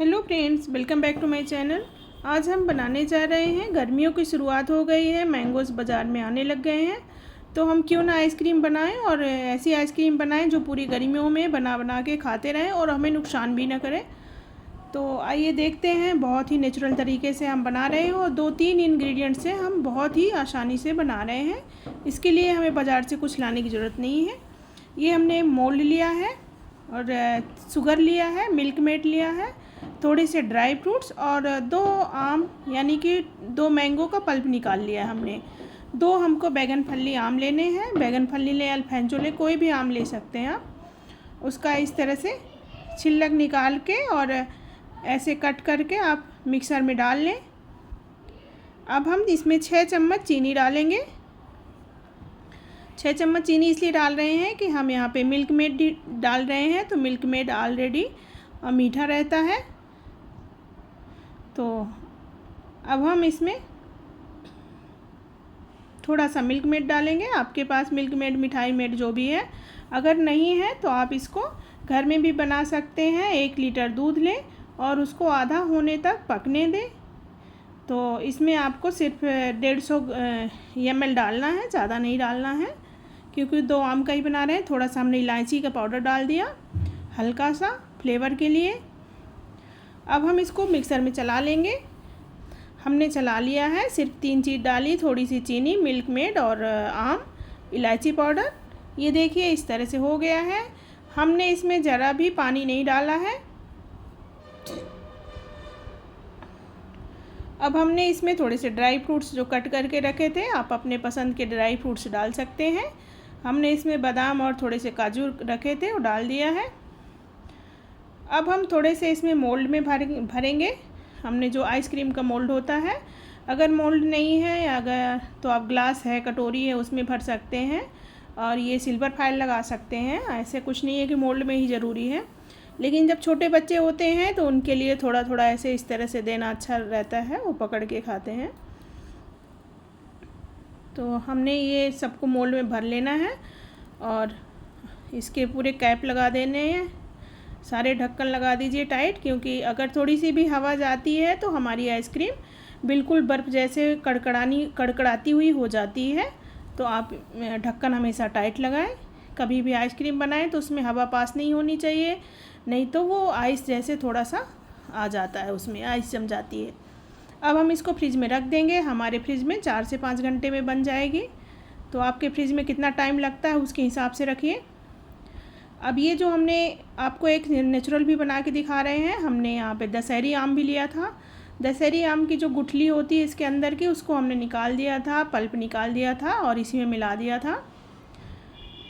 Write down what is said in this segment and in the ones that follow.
Hello friends, welcome back to my channel. आज हम बनाने जा रहे हैं, गर्मियों की शुरुआत हो गई है, मैंगोज़ बाज़ार में आने लग गए हैं, तो हम क्यों ना आइसक्रीम बनाएं और ऐसी आइसक्रीम बनाएं जो पूरी गर्मियों में बना बना के खाते रहें और हमें नुकसान भी ना करें। तो आइए देखते हैं, बहुत ही नेचुरल तरीके से हम बना रहे हैं और 2-3 इंग्रेडिएंट से हम बहुत ही आसानी से बना रहे हैं। इसके लिए हमें बाज़ार से कुछ लाने की ज़रूरत नहीं है। ये हमने मोल्ड लिया है और शुगर लिया है, मिल्क मेड लिया है, थोड़े से ड्राई फ्रूट्स और 2 आम यानी कि 2 मैंगो का पल्प निकाल लिया है हमने। 2 हमको बैगन फली आम लेने हैं, बैगन फली ले, अल्फेंचो ले, कोई भी आम ले सकते हैं आप। उसका इस तरह से छिलक निकाल के और ऐसे कट करके आप मिक्सर में डाल लें। अब हम इसमें 6 चम्मच चीनी डालेंगे। 6 चम्मच चीनी इसलिए डाल रहे हैं कि हम यहाँ पे मिल्क मेड डाल रहे हैं, तो मिल्क मेड ऑलरेडी मीठा रहता है। तो अब हम इसमें थोड़ा सा मिल्क मेड डालेंगे। आपके पास मिल्क मेड, मिठाई मेड जो भी है, अगर नहीं है तो आप इसको घर में भी बना सकते हैं। 1 लीटर दूध लें और उसको आधा होने तक पकने दें। तो इसमें आपको सिर्फ 150 ml डालना है, ज़्यादा नहीं डालना है क्योंकि 2 आम का ही बना रहे हैं। थोड़ा सा हमने इलायची का पाउडर डाल दिया हल्का सा फ्लेवर के लिए। अब हम इसको मिक्सर में चला लेंगे। हमने चला लिया है, सिर्फ 3 चीज़ डाली, थोड़ी सी चीनी, मिल्क मेड और आम, इलायची पाउडर। ये देखिए इस तरह से हो गया है। हमने इसमें ज़रा भी पानी नहीं डाला है। अब हमने इसमें थोड़े से ड्राई फ्रूट्स जो कट करके रखे थे, आप अपने पसंद के ड्राई फ्रूट्स डाल सकते हैं। हमने इसमें बादाम और थोड़े से काजू रखे थे, वो डाल दिया है। अब हम थोड़े से इसमें मोल्ड में भरेंगे। हमने जो आइसक्रीम का मोल्ड होता है, अगर मोल्ड नहीं है अगर तो आप ग्लास है, कटोरी है, उसमें भर सकते हैं और ये सिल्वर फाइल लगा सकते हैं। ऐसे कुछ नहीं है कि मोल्ड में ही ज़रूरी है, लेकिन जब छोटे बच्चे होते हैं तो उनके लिए थोड़ा थोड़ा ऐसे इस तरह से देना अच्छा रहता है, वो पकड़ के खाते हैं। तो हमने ये सबको मोल्ड में भर लेना है और इसके पूरे कैप लगा देने हैं। सारे ढक्कन लगा दीजिए टाइट, क्योंकि अगर थोड़ी सी भी हवा जाती है तो हमारी आइसक्रीम बिल्कुल बर्फ़ जैसे कड़कड़ाती हुई हो जाती है। तो आप ढक्कन हमेशा टाइट लगाएं। कभी भी आइसक्रीम बनाएं तो उसमें हवा पास नहीं होनी चाहिए, नहीं तो वो आइस जैसे थोड़ा सा आ जाता है, उसमें आइस जम जाती है। अब हम इसको फ्रिज में रख देंगे। हमारे फ्रिज में 4 से 5 घंटे में बन जाएगी। तो आपके फ्रिज में कितना टाइम लगता है उसके हिसाब से रखिए। अब ये जो हमने आपको एक नेचुरल भी बना के दिखा रहे हैं, हमने यहाँ पे दशहरी आम भी लिया था। दशहरी आम की जो गुठली होती है इसके अंदर की, उसको हमने निकाल दिया था, पल्प निकाल दिया था और इसी में मिला दिया था,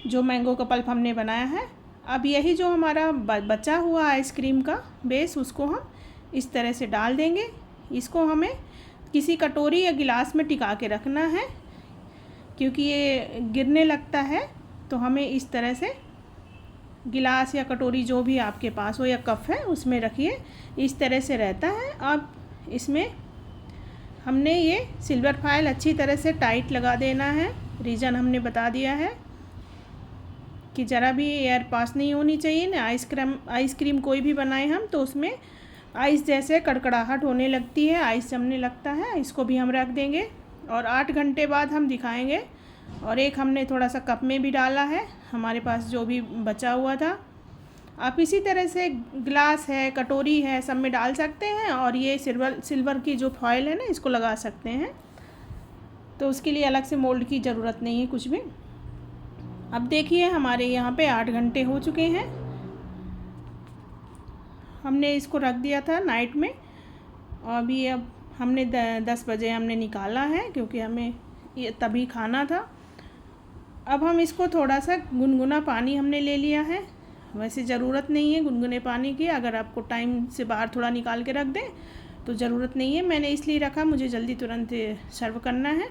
जो मैंगो का पल्प हमने बनाया है। अब यही जो हमारा बचा हुआ आइसक्रीम का बेस, उसको हम इस तरह से डाल देंगे। इसको हमें किसी कटोरी या गिलास में टिका के रखना है, क्योंकि ये गिरने लगता है। तो हमें इस तरह से गिलास या कटोरी जो भी आपके पास हो या कप है उसमें रखिए, इस तरह से रहता है। अब इसमें हमने ये सिल्वर फाइल अच्छी तरह से टाइट लगा देना है। रीज़न हमने बता दिया है कि ज़रा भी एयर पास नहीं होनी चाहिए ना। आइसक्रीम कोई भी बनाए हम तो उसमें आइस जैसे कड़कड़ाहट होने लगती है, आइस जमने लगता है। इसको भी हम रख देंगे और 8 घंटे बाद हम दिखाएंगे। और एक हमने थोड़ा सा कप में भी डाला है, हमारे पास जो भी बचा हुआ था। आप इसी तरह से ग्लास है, कटोरी है, सब में डाल सकते हैं और ये सिल्वर की जो फॉयल है ना, इसको लगा सकते हैं। तो उसके लिए अलग से मोल्ड की ज़रूरत नहीं है कुछ भी। अब देखिए हमारे यहाँ पे 8 घंटे हो चुके हैं। हमने इसको रख दिया था नाइट में और अभी अब हमने 10 बजे हमने निकाला है, क्योंकि हमें ये तभी खाना था। अब हम इसको थोड़ा सा गुनगुना पानी हमने ले लिया है। वैसे ज़रूरत नहीं है गुनगुने पानी की, अगर आपको टाइम से बाहर थोड़ा निकाल के रख दें तो ज़रूरत नहीं है। मैंने इसलिए रखा, मुझे जल्दी तुरंत सर्व करना है।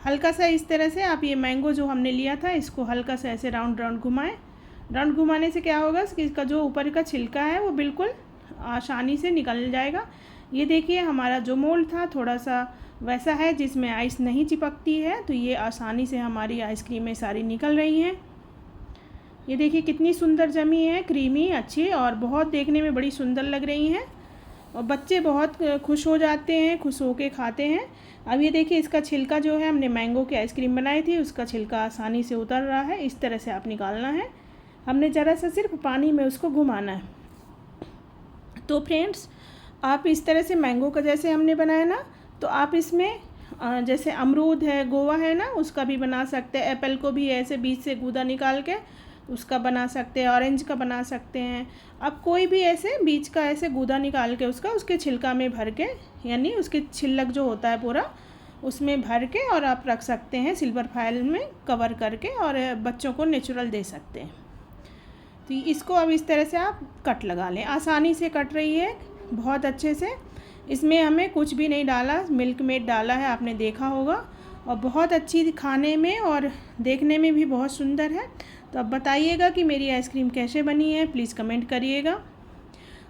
हल्का सा इस तरह से आप ये मैंगो जो हमने लिया था, इसको हल्का सा ऐसे राउंड राउंड घुमाएं। राउंड घुमाने से क्या होगा कि इसका जो ऊपर का छिलका है वो बिल्कुल आसानी से निकल जाएगा। ये देखिए हमारा जो मोल्ड था थोड़ा सा वैसा है जिसमें आइस नहीं चिपकती है, तो ये आसानी से हमारी आइसक्रीमें सारी निकल रही हैं। ये देखिए कितनी सुंदर जमी है, क्रीमी अच्छी, और बहुत देखने में बड़ी सुंदर लग रही हैं और बच्चे बहुत खुश हो जाते हैं, खुश होके खाते हैं। अब ये देखिए इसका छिलका जो है, हमने मैंगो की आइसक्रीम बनाई थी, उसका छिलका आसानी से उतर रहा है। इस तरह से आप निकालना है, हमने ज़रा सा सिर्फ पानी में उसको घुमाना है। तो फ्रेंड्स, आप इस तरह से मैंगो का जैसे हमने बनाया ना, तो आप इसमें जैसे अमरूद है, गोवा है ना, उसका भी बना सकते हैं। एप्पल को भी ऐसे बीज से गूदा निकाल के उसका बना सकते हैं, ऑरेंज का बना सकते हैं। आप कोई भी ऐसे बीज का ऐसे गूदा निकाल के उसके छिलका में भर के, यानी उसके छिलक जो होता है पूरा उसमें भर के, और आप रख सकते हैं सिल्वर फाइल में कवर करके, और बच्चों को नेचुरल दे सकते हैं। तो इसको अब इस तरह से आप कट लगा लें, आसानी से कट रही है बहुत अच्छे से। इसमें हमें कुछ भी नहीं डाला, मिल्क मेड डाला है, आपने देखा होगा, और बहुत अच्छी खाने में और देखने में भी बहुत सुंदर है। तो अब बताइएगा कि मेरी आइसक्रीम कैसे बनी है, प्लीज़ कमेंट करिएगा।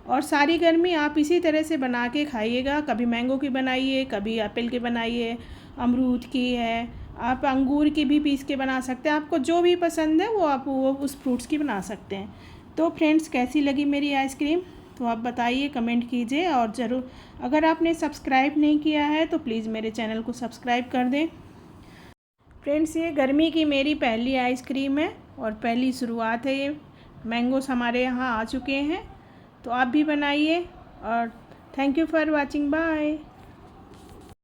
और सारी गर्मी आप इसी तरह से बना के खाइएगा, कभी मैंगो की बनाइए, कभी एप्पल की बनाइए, अमरूद की है, आप अंगूर की भी पीस के बना सकते हैं। आपको जो भी पसंद है वो आप वो उस फ्रूट्स की बना सकते हैं। तो फ्रेंड्स, कैसी लगी मेरी आइसक्रीम तो आप बताइए, कमेंट कीजिए, और ज़रूर अगर आपने सब्सक्राइब नहीं किया है तो प्लीज़ मेरे चैनल को सब्सक्राइब कर दें। फ्रेंड्स, ये गर्मी की मेरी पहली आइसक्रीम है और पहली शुरुआत है। ये मैंगोस हमारे यहाँ आ चुके हैं, तो आप भी बनाइए। और thank you for watching, bye.